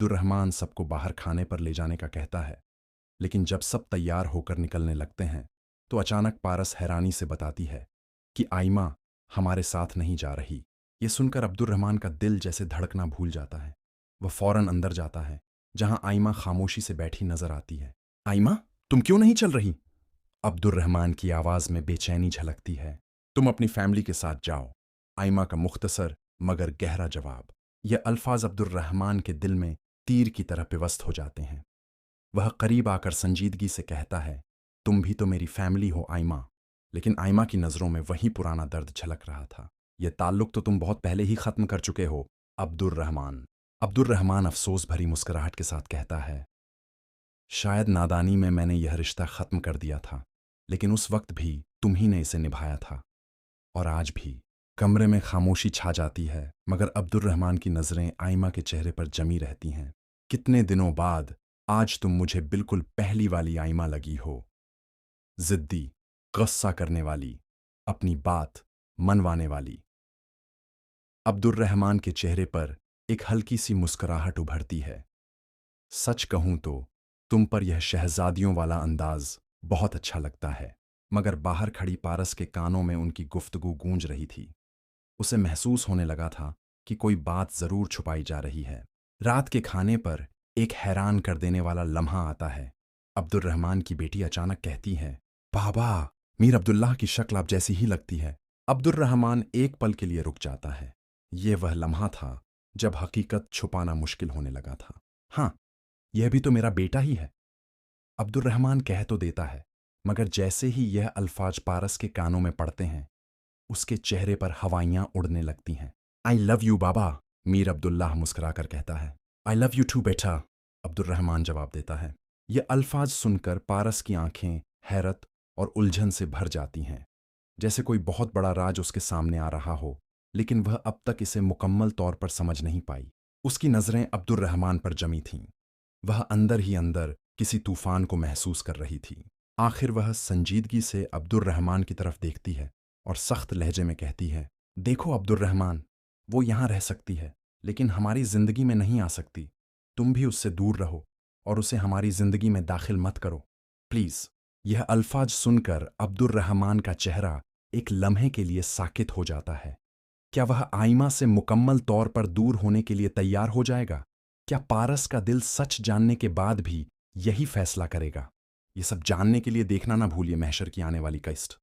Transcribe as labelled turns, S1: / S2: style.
S1: Abdurrahman सबको बाहर खाने पर ले जाने का कहता है, लेकिन जब सब तैयार होकर निकलने लगते हैं तो अचानक पारस हैरानी से बताती है कि आइमा हमारे साथ नहीं जा रही। ये सुनकर अब्दुर्रहमान का दिल जैसे धड़कना भूल जाता है। वह फौरन अंदर जाता है, जहां आइमा खामोशी से बैठी नजर आती है। आइमा, तुम क्यों नहीं चल रही? अब्दुर्रहमान की आवाज में बेचैनी झलकती है। तुम अपनी फैमिली के साथ जाओ। आइमा का मुख्तसर मगर गहरा जवाब। यह अल्फाज अब्दुर्रहमान के दिल में तीर की तरह पिवस्त हो जाते हैं। वह करीब आकर संजीदगी से कहता है, तुम भी तो मेरी फैमिली हो आइमा। लेकिन आइमा की नजरों में वही पुराना दर्द झलक रहा था। यह ताल्लुक तो तुम बहुत पहले ही खत्म कर चुके हो अब्दुर्रहमान। अब्दुर्रहमान अफसोस भरी मुस्कुराहट के साथ कहता है, शायद नादानी में मैंने यह रिश्ता खत्म कर दिया था, लेकिन उस वक्त भी तुम ही ने इसे निभाया था। और आज भी। कमरे में खामोशी छा जाती है, मगर अब्दुर्रहमान की नजरें आइमा के चेहरे पर जमी रहती हैं। कितने दिनों बाद आज तुम मुझे बिल्कुल पहली वाली आइमा लगी हो। जिद्दी, गुस्सा करने वाली, अपनी बात मनवाने वाली। अब्दुर्रहमान के चेहरे पर एक हल्की सी मुस्कुराहट उभरती है। सच कहूं तो तुम पर यह शहजादियों वाला अंदाज बहुत अच्छा लगता है। मगर बाहर खड़ी पारस के कानों में उनकी गुफ्तगू गूंज रही थी। उसे महसूस होने लगा था कि कोई बात जरूर छुपाई जा रही है। रात के खाने पर एक हैरान कर देने वाला लम्हा आता है। अब्दुर्रहमान की बेटी अचानक कहती है, बाबा, मीर अब्दुल्लाह की शक्ल आप जैसी ही लगती है। अब्दुर्रहमान एक पल के लिए रुक जाता है। यह वह लम्हा था जब हकीकत छुपाना मुश्किल होने लगा था। हाँ, यह भी तो मेरा बेटा ही है, अब्दुर्रहमान कह तो देता है, मगर जैसे ही यह अल्फाज पारस के कानों में पड़ते हैं, उसके चेहरे पर हवाइयां उड़ने लगती हैं। आई लव यू बाबा, मीर अब्दुल्लाह मुस्कुराकर कहता है। आई लव यू टू बेटा, अब्दुर्रहमान जवाब देता है। यह अल्फाज सुनकर पारस की आंखें हैरत और उलझन से भर जाती हैं, जैसे कोई बहुत बड़ा राज उसके सामने आ रहा हो, लेकिन वह अब तक इसे मुकम्मल तौर पर समझ नहीं पाई। उसकी नजरें अब्दुर्रहमान पर जमी थीं। वह अंदर ही अंदर किसी तूफान को महसूस कर रही थी। आखिर वह संजीदगी से अब्दुर्रहमान की तरफ देखती है और सख्त लहजे में कहती है, देखो अब्दुर्रहमान, वो यहाँ रह सकती है, लेकिन हमारी जिंदगी में नहीं आ सकती। तुम भी उससे दूर रहो और उसे हमारी जिंदगी में दाखिल मत करो, प्लीज। यह अल्फाज सुनकर अब्दुर्रहमान का चेहरा एक लम्हे के लिए साकित हो जाता है। क्या वह आइमा से मुकम्मल तौर पर दूर होने के लिए तैयार हो जाएगा? क्या पारस का दिल सच जानने के बाद भी यही फैसला करेगा? ये सब जानने के लिए देखना ना भूलिए महशर की आने वाली किस्त।